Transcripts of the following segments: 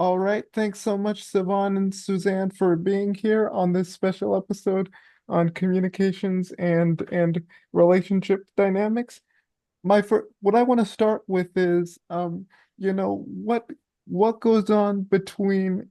All right. Thanks so much, Savaughn and Suzanne, for being here on this special episode on communications and relationship dynamics. What I want to start with is, you know, what goes on between,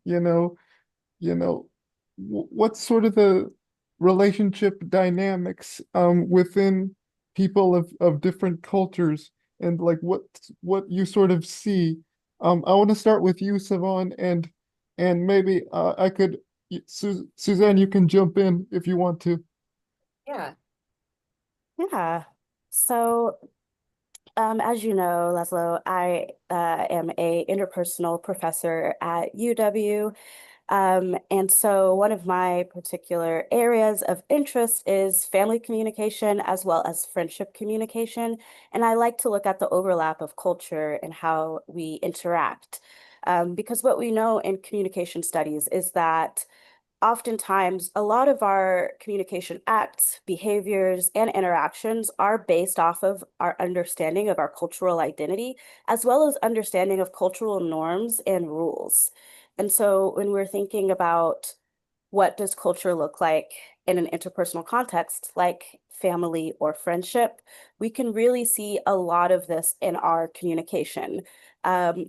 what's sort of the relationship dynamics within people of different cultures and like what you sort of see. I want to start with you, Savon, and maybe I could Suzanne, you can jump in if you want to. Yeah. Yeah. So, as you know, Laszlo, I am a interpersonal professor at UW. And so one of my particular areas of interest is family communication as well as friendship communication. And I like to look at the overlap of culture and how we interact. Because what we know in communication studies is that oftentimes a lot of our communication acts, behaviors, and interactions are based off of our understanding of our cultural identity, as well as understanding of cultural norms and rules. And so when we're thinking about what does culture look like in an interpersonal context, like family or friendship, we can really see a lot of this in our communication.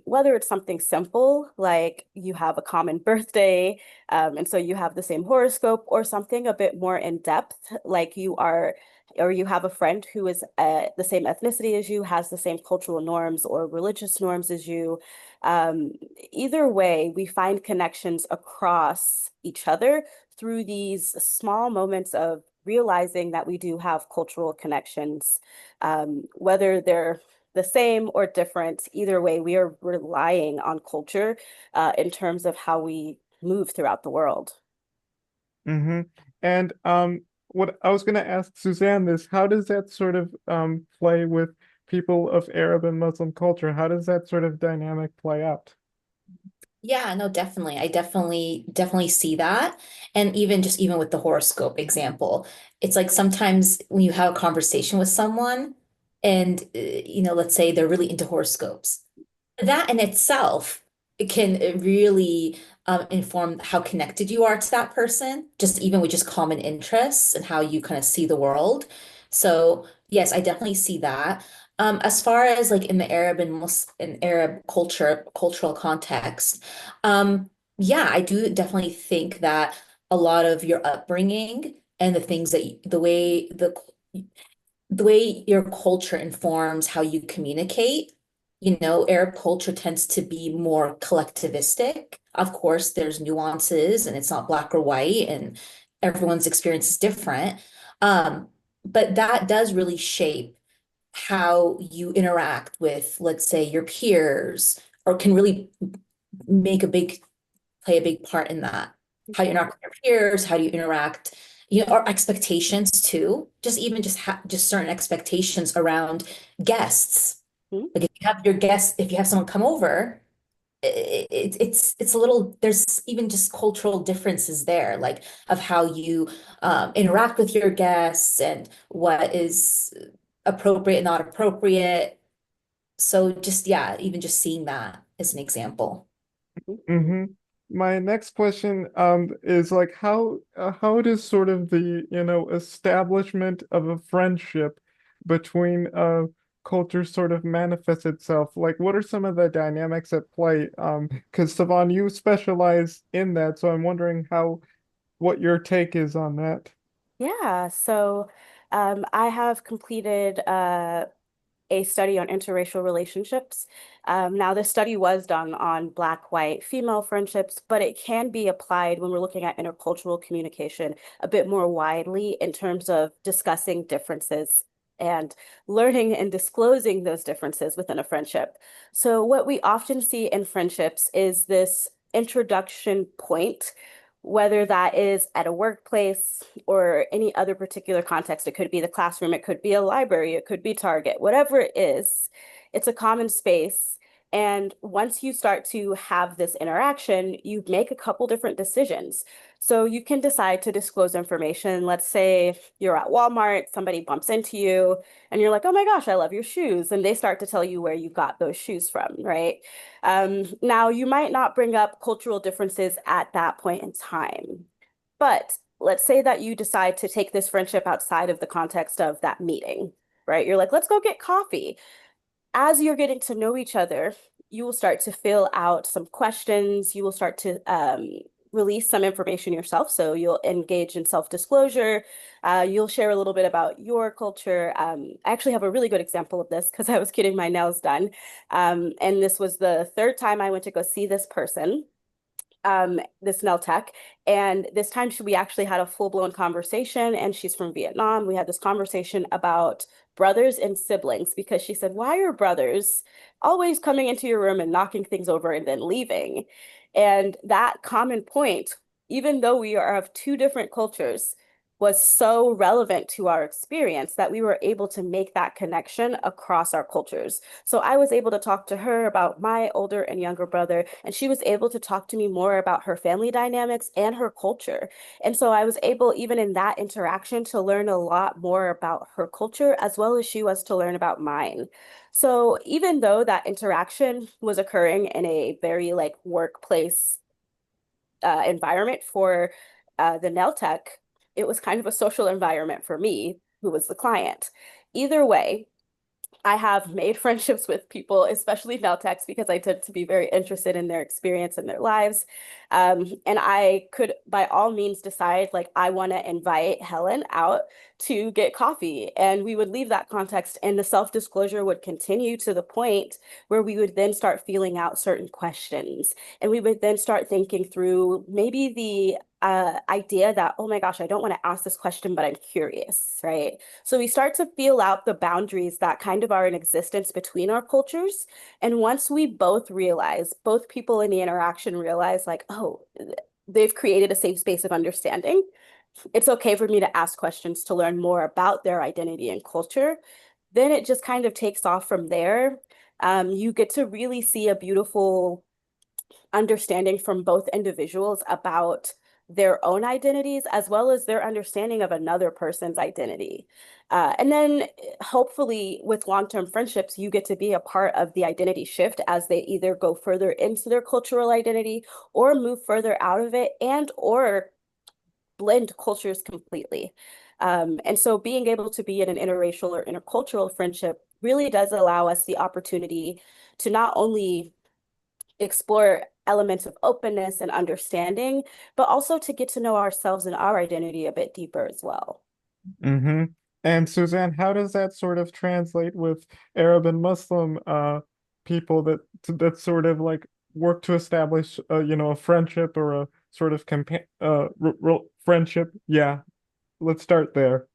Whether it's something simple, like you have a common birthday, and so you have the same horoscope, or something a bit more in depth, like or you have a friend who is the same ethnicity as you, has the same cultural norms or religious norms as you. Um, Either way, we find connections across each other through these small moments of realizing that we do have cultural connections, whether they're the same or different. Either way, we are relying on culture in terms of how we move throughout the world. Mm-hmm. And what I was going to ask Suzanne is, how does that sort of play with people of Arab and Muslim culture? How does that sort of dynamic play out? Yeah, no, definitely. I definitely see that. And even with the horoscope example, it's like sometimes when you have a conversation with someone and let's say they're really into horoscopes, that in itself it can really inform how connected you are to that person, just even with just common interests and how you kind of see the world. So yes, I definitely see that. As far as like in the Arab and Muslim in Arab cultural context, yeah, I do definitely think that a lot of your upbringing and the things that the way your culture informs how you communicate. Arab culture tends to be more collectivistic. Of course, there's nuances and it's not black or white, and everyone's experience is different. Um, but that does really shape how you interact with, let's say, your peers, or can really make a big play a big part in that. How you interact with your peers, how do you interact, our expectations too. Just certain expectations around guests. Hmm. Like if you have someone come over, it's a little, there's even just cultural differences there, like of how you interact with your guests and what is appropriate and not appropriate. So just, yeah, even just seeing that as an example. Mm-hmm. My next question is like how does sort of the establishment of a friendship between cultures sort of manifest itself? Like what are some of the dynamics at play? Because Savon, you specialize in that, so I'm wondering how what your take is on that. Yeah, so I have completed a study on interracial relationships. Now, this study was done on Black, white, female friendships, but it can be applied when we're looking at intercultural communication a bit more widely in terms of discussing differences and learning and disclosing those differences within a friendship. So, what we often see in friendships is this introduction point, whether that is at a workplace or any other particular context. It could be the classroom, it could be a library, it could be Target, whatever it is, it's a common space. And once you start to have this interaction, you make a couple different decisions. So you can decide to disclose information. Let's say you're at Walmart, somebody bumps into you, and you're like, oh my gosh, I love your shoes. And they start to tell you where you got those shoes from, right? Now, you might not bring up cultural differences at that point in time. But let's say that you decide to take this friendship outside of the context of that meeting, right? You're like, let's go get coffee. As you're getting to know each other, you will start to fill out some questions. You will start to release some information yourself. So you'll engage in self-disclosure. You'll share a little bit about your culture. I actually have a really good example of this because I was getting my nails done. And this was the third time I went to go see this person, this nail tech. And this time we actually had a full-blown conversation, and she's from Vietnam. We had this conversation about brothers and siblings because she said, why are brothers always coming into your room and knocking things over and then leaving? And that common point, even though we are of two different cultures, was so relevant to our experience that we were able to make that connection across our cultures. So I was able to talk to her about my older and younger brother, and she was able to talk to me more about her family dynamics and her culture. And so I was able, even in that interaction, to learn a lot more about her culture as well as she was to learn about mine. So even though that interaction was occurring in a very like workplace environment for the nail tech, it was kind of a social environment for me, who was the client. Either way, I have made friendships with people, especially nail techs, because I tend to be very interested in their experience and their lives. And I could, by all means, decide like I want to invite Helen out to get coffee. And we would leave that context, and the self-disclosure would continue to the point where we would then start feeling out certain questions. And we would then start thinking through maybe the idea that, oh my gosh, I don't want to ask this question, but I'm curious, right? So we start to feel out the boundaries that kind of are in existence between our cultures. And once we both realize, both people in the interaction realize, like, oh, they've created a safe space of understanding. It's okay for me to ask questions to learn more about their identity and culture. Then it just kind of takes off from there. You get to really see a beautiful understanding from both individuals about their own identities as well as their understanding of another person's identity. And then hopefully with long-term friendships, you get to be a part of the identity shift as they either go further into their cultural identity or move further out of it and or blend cultures completely. And so being able to be in an interracial or intercultural friendship really does allow us the opportunity to not only explore elements of openness and understanding, but also to get to know ourselves and our identity a bit deeper as well. Mm-hmm. And Suzanne, how does that sort of translate with Arab and Muslim people that sort of like work to establish a friendship or a sort of friendship? Yeah, let's start there.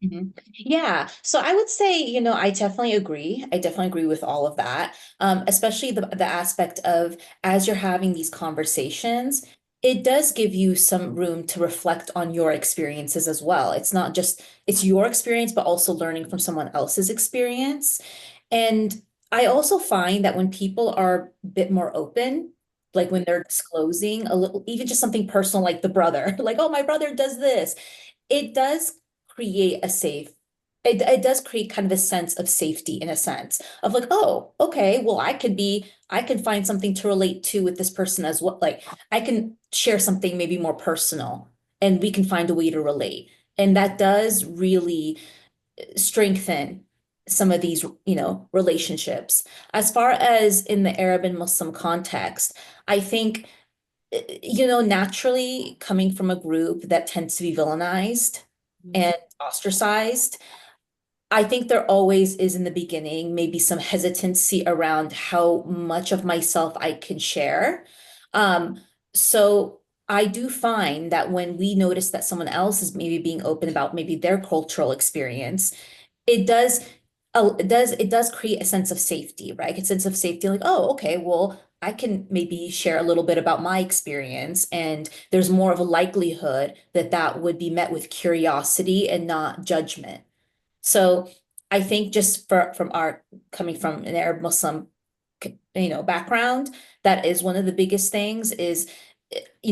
Mhm. Yeah, so I would say, I definitely agree. I definitely agree with all of that. Especially the aspect of as you're having these conversations, it does give you some room to reflect on your experiences as well. It's not just it's your experience, but also learning from someone else's experience. And I also find that when people are a bit more open, like when they're disclosing a little, even just something personal like the brother, like, oh, my brother does this, it does create a safe it does create kind of a sense of safety in a sense of like, oh, okay, well, I can find something to relate to with this person as well. Like I can share something maybe more personal and we can find a way to relate. And that does really strengthen some of these, relationships. As far as in the Arab and Muslim context, I think naturally coming from a group that tends to be villainized Mhm. and ostracized, I think there always is in the beginning maybe some hesitancy around how much of myself I can share. Um, so I do find that when we notice that someone else is maybe being open about maybe their cultural experience, it does it does create a sense of safety, right? A sense of safety, like, oh, okay, well, I can maybe share a little bit about my experience, and there's more of a likelihood that that would be met with curiosity and not judgment. So I think just from our coming from an Arab Muslim background. That is one of the biggest things is,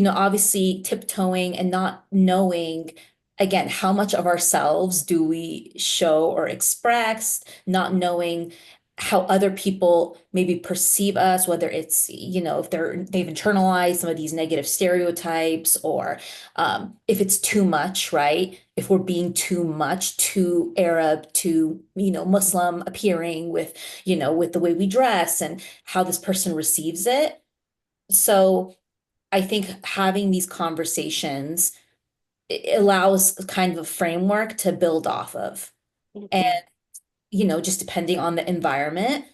obviously tiptoeing and not knowing, again, how much of ourselves do we show or express, not knowing how other people maybe perceive us, whether it's, if they've internalized some of these negative stereotypes, or if it's too much, right? If we're being too much, too Arab, too, Muslim appearing with the way we dress and how this person receives it. So I think having these conversations allows kind of a framework to build off of. And, Mhm. just depending on the environment,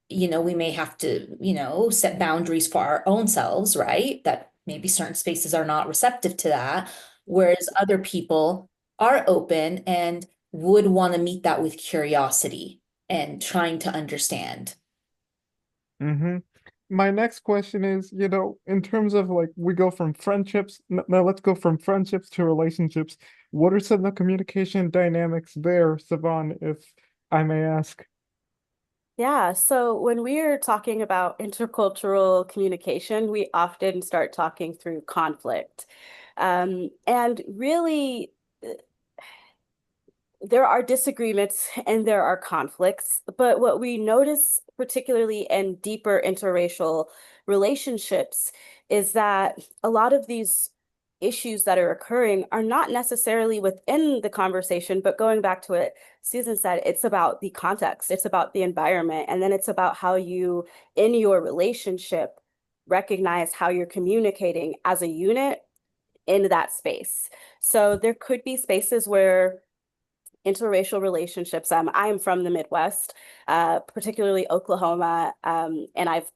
we may have to, set boundaries for our own selves, right? That maybe certain spaces are not receptive to that, whereas other people are open and would want to meet that with curiosity and trying to understand. Mm-hmm. My next question is, in terms of like we go from friendships, now let's go from friendships to relationships. What are some of the communication dynamics there, Savaughn, if I may ask? Yeah, so when we're talking about intercultural communication, we often start talking through conflict. And really, there are disagreements and there are conflicts, but what we notice, particularly in deeper interracial relationships, is that a lot of these issues that are occurring are not necessarily within the conversation, but going back to what Susan said, it's about the context, it's about the environment, and then it's about how you, in your relationship, recognize how you're communicating as a unit in that space. So there could be spaces where interracial relationships. I am from the Midwest, particularly Oklahoma, and I've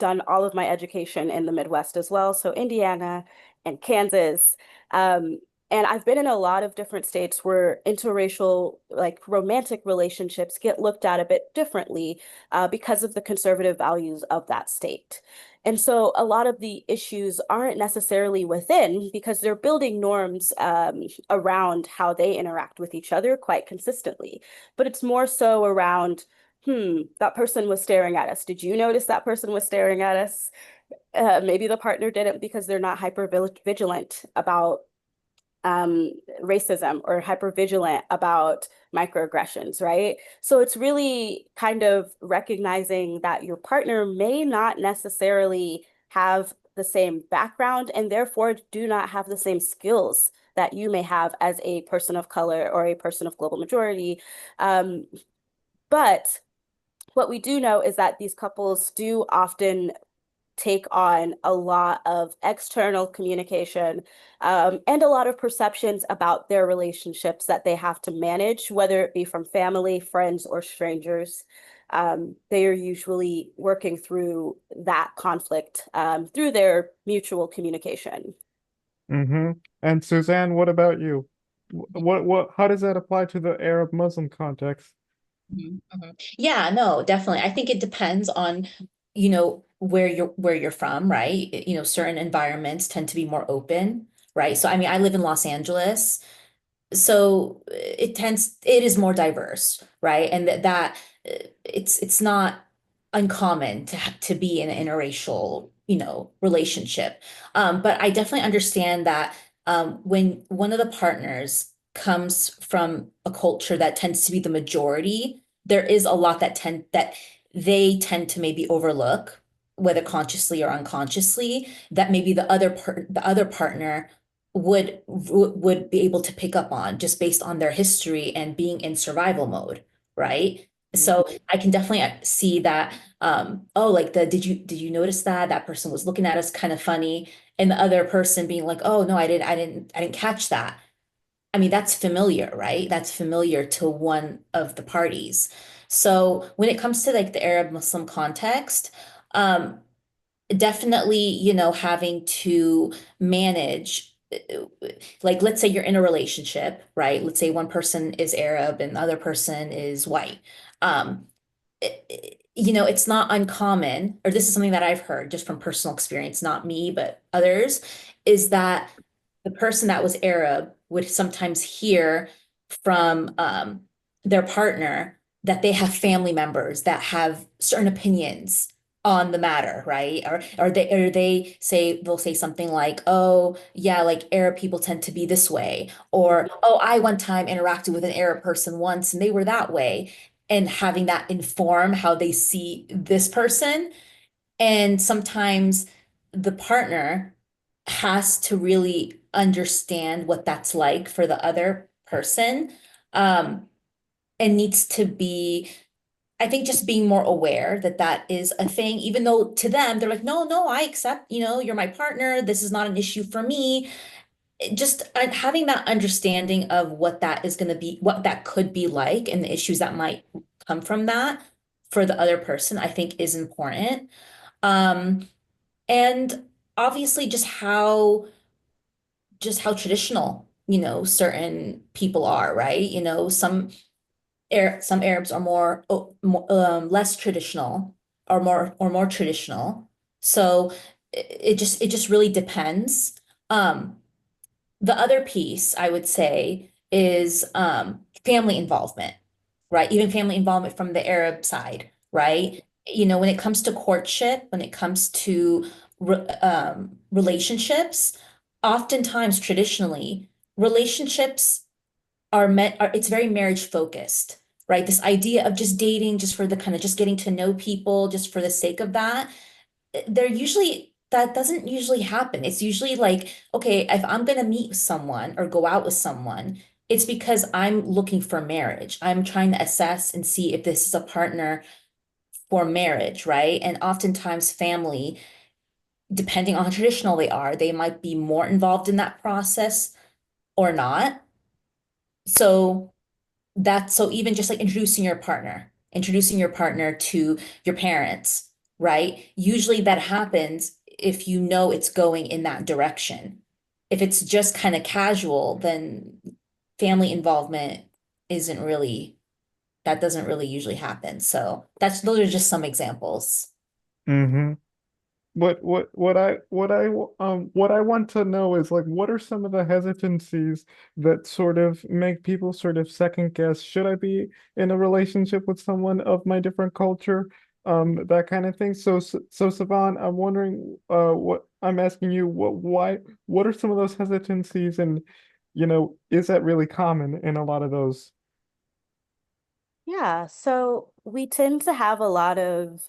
done all of my education in the Midwest as well. So Indiana and Kansas. Um, and I've been in a lot of different states where interracial, like romantic relationships, get looked at a bit differently because of the conservative values of that state. And so a lot of the issues aren't necessarily within because they're building norms around how they interact with each other quite consistently. But it's more so around, that person was staring at us. Did you notice that person was staring at us? Maybe the partner didn't because they're not hyper vigilant about um, racism or hypervigilant about microaggressions, right? So it's really kind of recognizing that your partner may not necessarily have the same background and therefore do not have the same skills that you may have as a person of color or a person of global majority. But what we do know is that these couples do often take on a lot of external communication and a lot of perceptions about their relationships that they have to manage, whether it be from family, friends, or strangers. They are usually working through that conflict through their mutual communication. Mm-hmm. And Suzanne, what about you? How does that apply to the Arab Muslim context? Mhm, mhm. Yeah, no, definitely. I think it depends on, where you're from, right? Certain environments tend to be more open, right? So I mean, I live in Los Angeles, so it is more diverse, right? And it's not uncommon to be in an interracial, relationship. But I definitely understand that when one of the partners comes from a culture that tends to be the majority, there is a lot that they tend to maybe overlook, whether consciously or unconsciously, that maybe the other partner would be able to pick up on just based on their history and being in survival mode, right? So I can definitely see that. Oh, like did you notice that person was looking at us kind of funny, and the other person being like, oh no, I didn't catch that. I mean, that's familiar, right? That's familiar to one of the parties. So when it comes to like the Arab Muslim context, um, definitely, having to manage, like, let's say you're in a relationship, right? Let's say one person is Arab and the other person is white. Um, it's not uncommon, or this is something that I've heard just from personal experience, not me, but others, is that the person that was Arab would sometimes hear from their partner that they have family members that have certain opinions on the matter, right? Or they say they'll say something like, "Oh, yeah, like Arab people tend to be this way," or "Oh, I one time interacted with an Arab person once and they were that way," and having that inform how they see this person. And sometimes the partner has to really understand what that's like for the other person, um, and needs to be, I think, just being more aware that that is a thing, even though to them, they're like, no, no, I accept, you're my partner. This is not an issue for me. Just having that understanding of what that is going to be, what that could be like, and the issues that might come from that for the other person, I think is important. Um, and obviously just how traditional, certain people are, right? Some Arabs are less traditional, or more traditional. So it just really depends. Um, the other piece I would say is family involvement, right? Even family involvement from the Arab side, right? When it comes to courtship, when it comes to relationships, oftentimes traditionally, relationships it's very marriage focused, right? This idea of just dating, just for the kind of just getting to know people, just for the sake of that, that doesn't usually happen. It's usually like, okay, if I'm gonna meet someone or go out with someone, it's because I'm looking for marriage. I'm trying to assess and see if this is a partner for marriage, right? And oftentimes family, depending on how traditional they are, they might be more involved in that process or not. So so even just like introducing your partner to your parents, right? Usually that happens if it's going in that direction. If it's just kind of casual, then family involvement isn't really, that doesn't really usually happen. So those are just some examples. Mm-hmm. What I want to know is like what are some of the hesitancies that sort of make people sort of second guess, should I be in a relationship with someone of my different culture? That kind of thing. So Savaughn, I'm wondering what I'm asking you, what are some of those hesitancies, and is that really common in a lot of those? Yeah, so we tend to have a lot of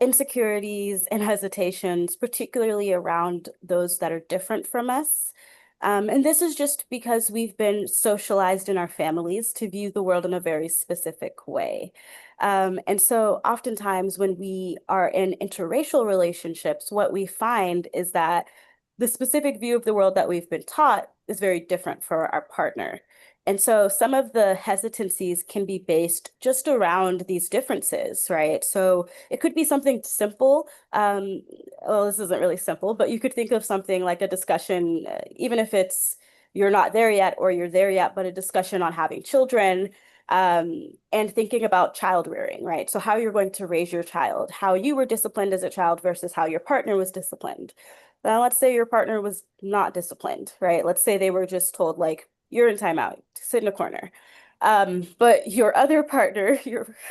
insecurities and hesitations, particularly around those that are different from us. And this is just because we've been socialized in our families to view the world in a very specific way. And so oftentimes when we are in interracial relationships, what we find is that the specific view of the world that we've been taught is very different for our partner. And so some of the hesitancies can be based just around these differences, right? So it could be something simple. Well, this isn't really simple, but you could think of something like a discussion, even if it's you're not there yet or you're there yet, but a discussion on having children, and thinking about child rearing, right? So how you're going to raise your child, how you were disciplined as a child versus how your partner was disciplined. Now, let's say your partner was not disciplined, right? Let's say they were just told, like, you're in timeout, sit in a corner. But your other partner,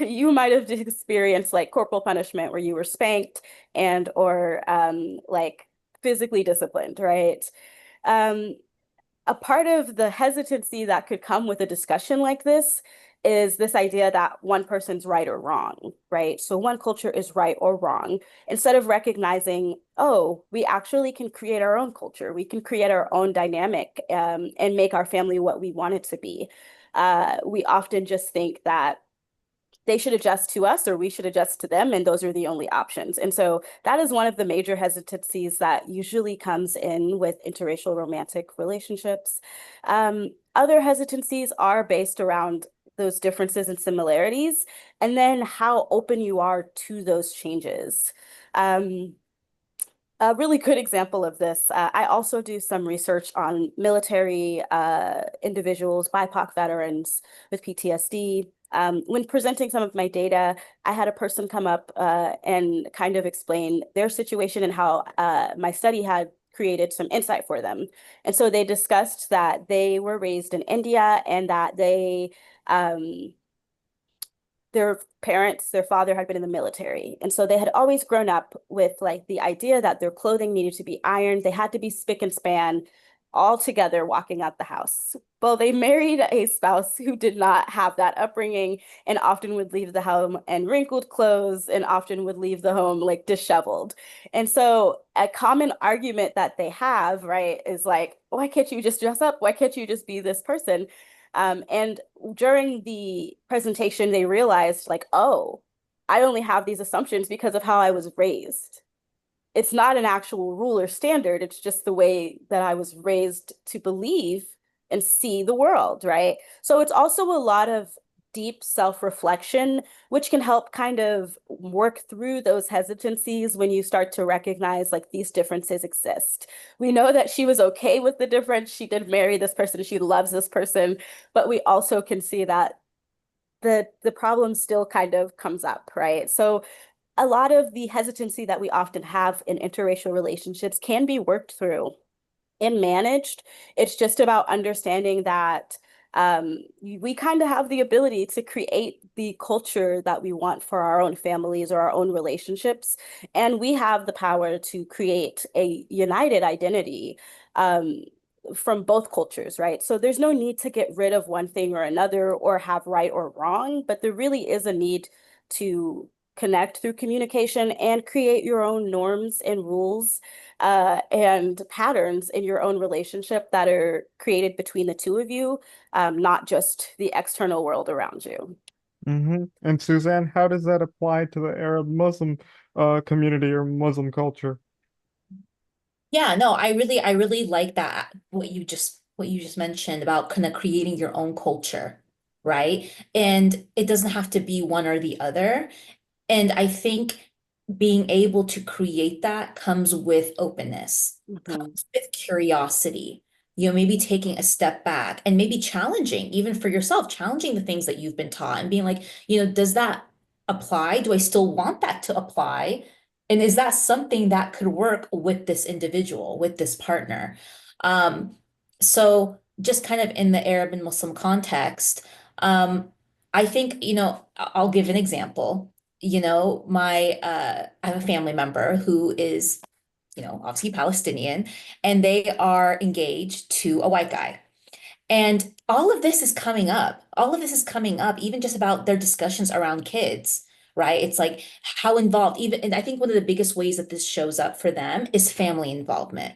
you might have experienced like corporal punishment where you were spanked and or like physically disciplined, right? Um, a part of the hesitancy that could come with a discussion like this is this idea that one person's right or wrong, right? So one culture is right or wrong, instead of recognizing, oh, we actually can create our own culture. We can create our own dynamic, and make our family what we want it to be. We often just think that they should adjust to us or we should adjust to them, and those are the only options. And so that is one of the major hesitancies that usually comes in with interracial romantic relationships. Other hesitancies are based around those differences and similarities, and then how open you are to those changes. Um, a really good example of this, I also do some research on military individuals, BIPOC veterans with PTSD. When presenting some of my data, I had a person come up and kind of explain their situation and how my study had created some insight for them. And so they discussed that they were raised in India and that they um, their parents, their father had been in the military. And so they had always grown up with like the idea that their clothing needed to be ironed. They had to be spick and span all together walking out the house. Well, they married a spouse who did not have that upbringing and often would leave the home in wrinkled clothes and often would leave the home like disheveled. And so a common argument that they have, right, is like, why can't you just dress up? Why can't you just be this person? And during the presentation, they realized, like, oh, I only have these assumptions because of how I was raised. It's not an actual rule or standard. It's just the way that I was raised to believe and see the world, right? So it's also a lot of deep self-reflection, which can help kind of work through those hesitancies when you start to recognize like these differences exist. We know that she was okay with the difference. She did marry this person. She loves this person, but we also can see that the problem still kind of comes up, right? So a lot of the hesitancy that we often have in interracial relationships can be worked through and managed. It's just about understanding that we kind of have the ability to create the culture that we want for our own families or our own relationships. And we have the power to create a united identity from both cultures, right? So there's no need to get rid of one thing or another or have right or wrong, but there really is a need to connect through communication and create your own norms and rules and patterns in your own relationship that are created between the two of you, not just the external world around you. And Suzanne, how does that apply to the Arab Muslim community or Muslim culture? Yeah, no, I really like that what you just mentioned about kind of creating your own culture, right? And it doesn't have to be one or the other. And I think being able to create that comes with openness, Mhm. comes with curiosity. You know, maybe taking a step back and maybe challenging, even for yourself, challenging the things that you've been taught and being like, does that apply? Do I still want that to apply? And is that something that could work with this individual, with this partner? Um, so just kind of in the Arab and Muslim context, I think, I'll give an example. I have a family member who is, obviously Palestinian, and they are engaged to a white guy. And all of this is coming up. All of this is coming up, even just about their discussions around kids, right? It's like how involved, even, and I think one of the biggest ways that this shows up for them is family involvement.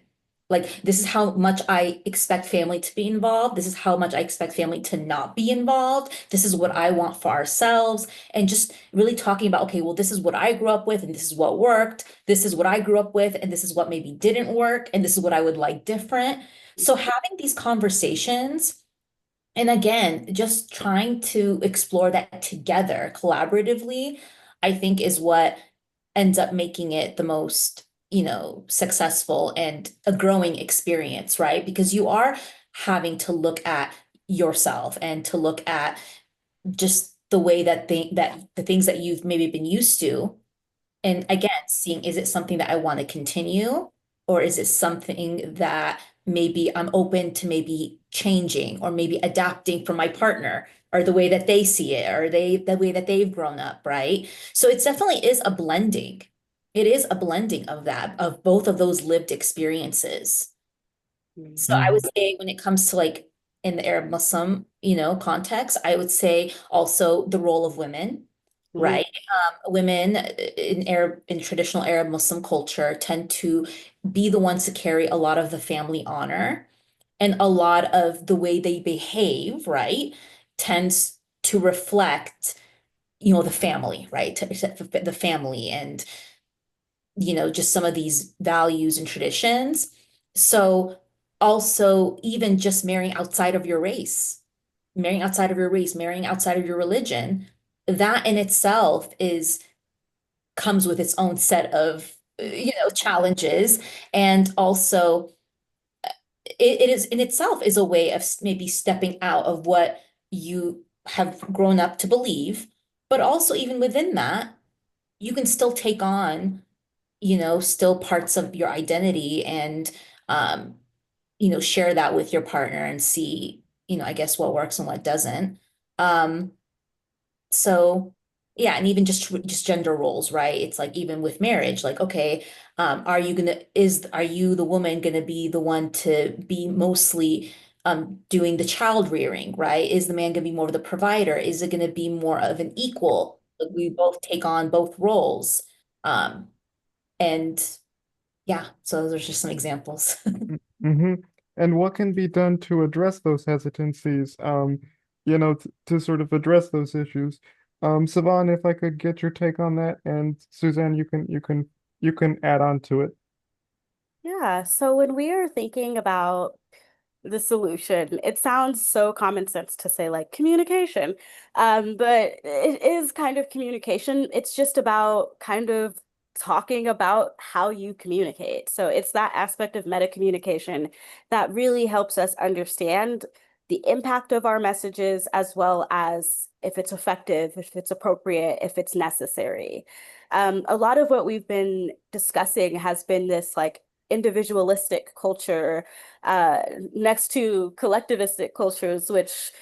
Like, this is how much I expect family to be involved. This is how much I expect family to not be involved. This is what I want for ourselves. And just really talking about, okay, well, this is what I grew up with, and this is what worked. This is what I grew up with, and this is what maybe didn't work, and this is what I would like different. So having these conversations, and again, just trying to explore that together collaboratively, I think is what ends up making it the most, successful and a growing experience, right? Because you are having to look at yourself and to look at just the way that the things that you've maybe been used to, and again, seeing, is it something that I want to continue, or is it something that maybe I'm open to maybe changing or maybe adapting for my partner or the way that they see it or the way that they've grown up, right? So it's definitely is a blending. It is a blending of that, of both of those lived experiences. So I would Hmm. say when it comes to like in the Arab Muslim, context, I would say also the role of women, Mhm. right? Women in traditional Arab Muslim culture tend to be the ones to carry a lot of the family honor, and a lot of the way they behave, right, tends to reflect, the family, right? The family and, just some of these values and traditions. So also even just marrying outside of your race, marrying outside of your religion, that in itself is comes with its own set of, challenges. And also it is in itself is a way of maybe stepping out of what you have grown up to believe. But also even within that, you can still take on, still parts of your identity and, um, share that with your partner and see, I guess what works and what doesn't. Um, so Yeah, and even just gender roles, right? It's like even with marriage, like, okay, are you the woman gonna be the one to be mostly doing the child rearing, right? Is the man gonna be more of the provider? Is it gonna be more of an equal? Like we both take on both roles. Um, and yeah, so those are just some examples. Mm-hmm. And what can be done to address those hesitancies, to sort of address those issues? Savaughn, if I could get your take on that, and Suzanne, you can add on to it. Yeah, so when we are thinking about the solution, it sounds so common sense to say like communication. But it is kind of communication. It's just about kind of talking about how you communicate. So it's that aspect of meta communication that really helps us understand the impact of our messages as well as if it's effective, if it's appropriate, if it's necessary. A lot of what we've been discussing has been this like individualistic culture next to collectivistic cultures, which,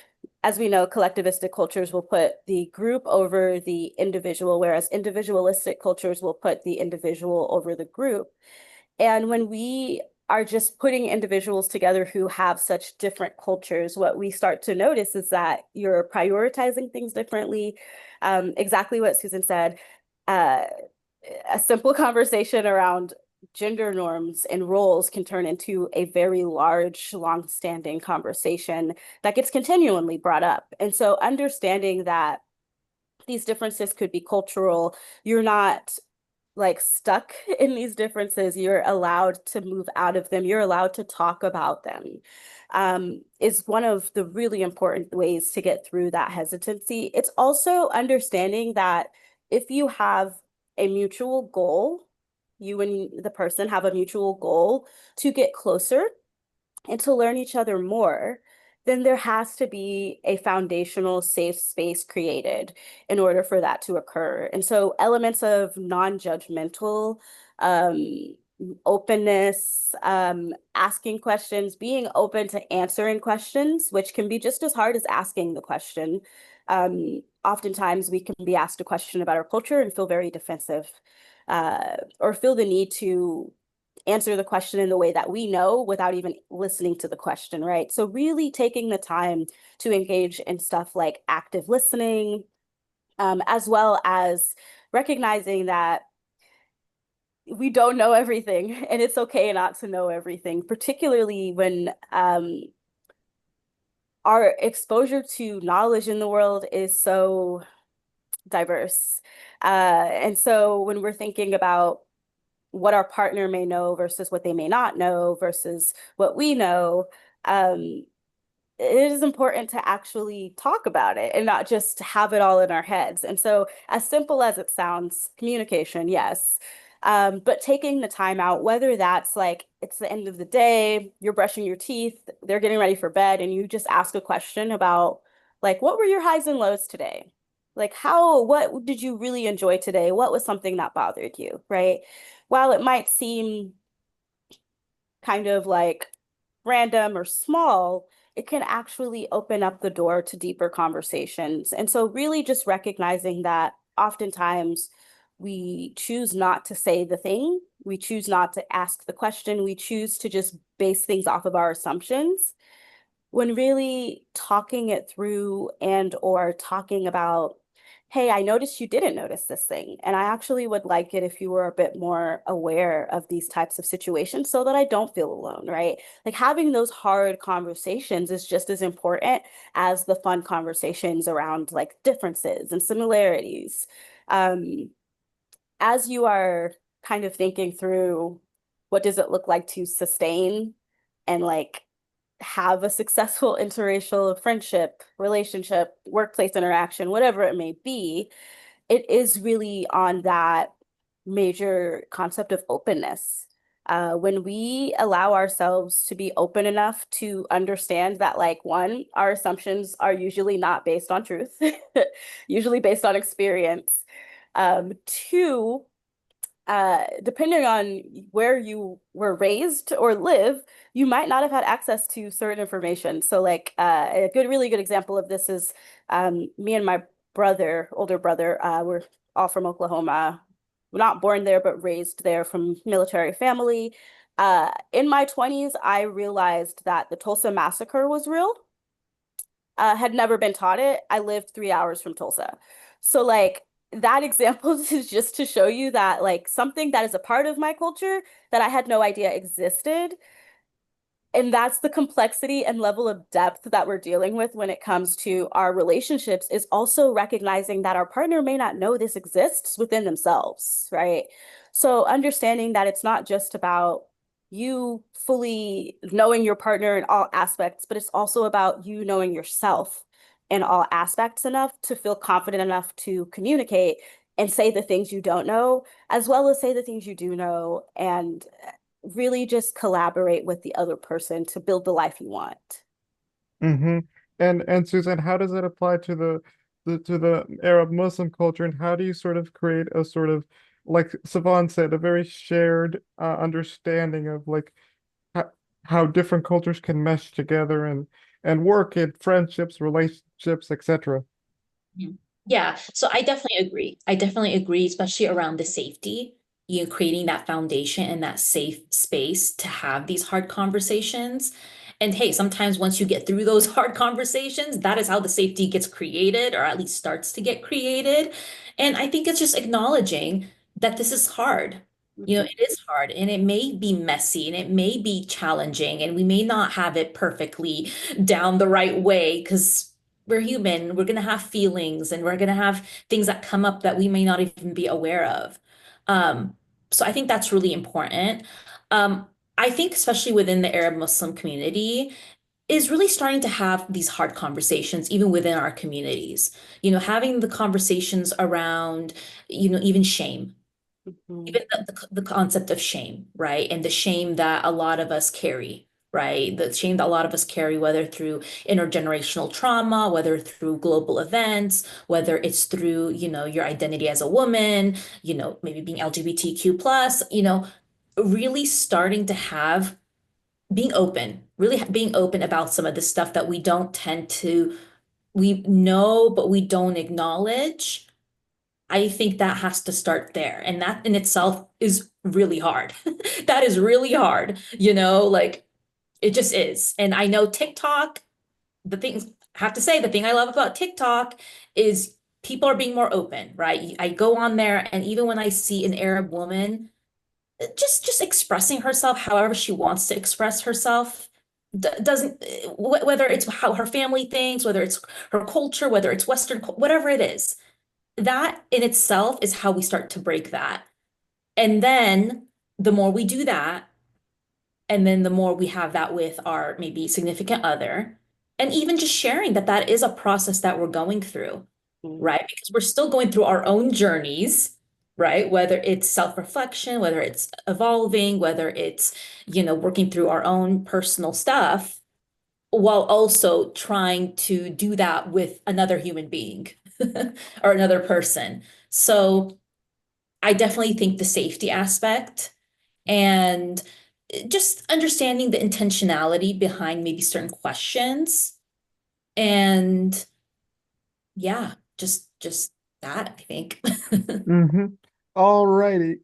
as we know, collectivistic cultures will put the group over the individual, whereas individualistic cultures will put the individual over the group. And when we are just putting individuals together who have such different cultures, what we start to notice is that you're prioritizing things differently. Exactly what Susan said. Uh, a simple conversation around gender norms and roles can turn into a very large, long-standing conversation that gets continually brought up. And so understanding that these differences could be cultural, you're not like stuck in these differences. You're allowed to move out of them. You're allowed to talk about them. Is one of the really important ways to get through that hesitancy. It's also understanding that if you have a mutual goal, you and the person have a mutual goal to get closer and to learn each other more, then there has to be a foundational safe space created in order for that to occur. And so elements of non-judgmental, openness, asking questions, being open to answering questions, which can be just as hard as asking the question. Oftentimes we can be asked a question about our culture and feel very defensive, or feel the need to answer the question in the way that we know without even listening to the question, right? So really taking the time to engage in stuff like active listening, as well as recognizing that we don't know everything and it's okay not to know everything, particularly when our exposure to knowledge in the world is so diverse. And so when we're thinking about what our partner may know versus what they may not know versus what we know, um, it is important to actually talk about it and not just have it all in our heads. And so, as simple as it sounds, communication, yes. But taking the time out, whether that's like it's the end of the day, you're brushing your teeth, they're getting ready for bed, and you just ask a question about, like, what were your highs and lows today? Like, what did you really enjoy today? What was something that bothered you, right? While it might seem kind of like random or small, it can actually open up the door to deeper conversations. And so, really, just recognizing that oftentimes we choose not to say the thing, we choose not to ask the question, we choose to just base things off of our assumptions when really talking it through and or talking about, hey, I noticed you didn't notice this thing, and I actually would like it if you were a bit more aware of these types of situations so that I don't feel alone, right? Like having those hard conversations is just as important as the fun conversations around like differences and similarities. Um, as you are kind of thinking through what does it look like to sustain and like have a successful interracial friendship, relationship, workplace interaction, whatever it may be, it is really on that major concept of openness. When we allow ourselves to be open enough to understand that, like, one, our assumptions are usually not based on truth, usually based on experience. Two, depending on where you were raised or live, you might not have had access to certain information. So, like, a really good example of this is me and my older brother, we're all from Oklahoma. We're not born there, but raised there from military family. In my 20s, I realized that the Tulsa massacre was real. Had never been taught it. I lived 3 hours from Tulsa. So like that example is just to show you that like something that is a part of my culture that I had no idea existed, and that's the complexity and level of depth that we're dealing with when it comes to our relationships, is also recognizing that our partner may not know this exists within themselves, right? So understanding that it's not just about you fully knowing your partner in all aspects, but it's also about you knowing yourself in all aspects enough to feel confident enough to communicate and say the things you don't know, as well as say the things you do know, and really just collaborate with the other person to build the life you want. Mm-hmm. And Susan, how does it apply to the Arab Muslim culture, and how do you sort of create a sort of, like Savaughn said, a very shared understanding of like how, how different cultures can mesh together and work in friendships, relationships, etc. Mhm. Yeah, so I definitely agree. I definitely agree, especially around the safety, you know, creating that foundation and that safe space to have these hard conversations. And hey, sometimes once you get through those hard conversations, that is how the safety gets created, or at least starts to get created. And I think it's just acknowledging that this is hard. You know, Mhm. it is hard and it may be messy and it may be challenging and we may not have it perfectly down the right way because we're human, we're going to have feelings and we're going to have things that come up that we may not even be aware of. Um, so I think that's really important. Um, I think especially within the Arab Muslim community is really starting to have these hard conversations even within our communities. You know, having the conversations around, you know, even shame, Mhm. even the concept of shame, right? And the shame that a lot of us carry, right? The shame that a lot of us carry, whether through intergenerational trauma, whether through global events, whether it's through, you know, your identity as a woman, you know, maybe being LGBTQ plus, you know, really starting to have being open, really being open about some of the stuff that we don't tend to, we know, but we don't acknowledge. I think that has to start there. And that in itself is really hard. That is really hard, you know, like it just is. And I know TikTok, the things I have to say, the thing I love about TikTok is people are being more open, right? I go on there and even when I see an Arab woman just expressing herself however she wants to express herself, doesn't whether it's how her family thinks, whether it's her culture, whether it's Western, whatever it is, that in itself is how we start to break that. And then the more we do that, and then the more we have that with our maybe significant other, and even just sharing that that is a process that we're going through, Mhm. right? Because we're still going through our own journeys, right? Whether it's self-reflection, whether it's evolving, whether it's, you know, working through our own personal stuff, while also trying to do that with another human being or another person. So I definitely think the safety aspect and just understanding the intentionality behind maybe certain questions and yeah, just that I think. Mm-hmm. All righty.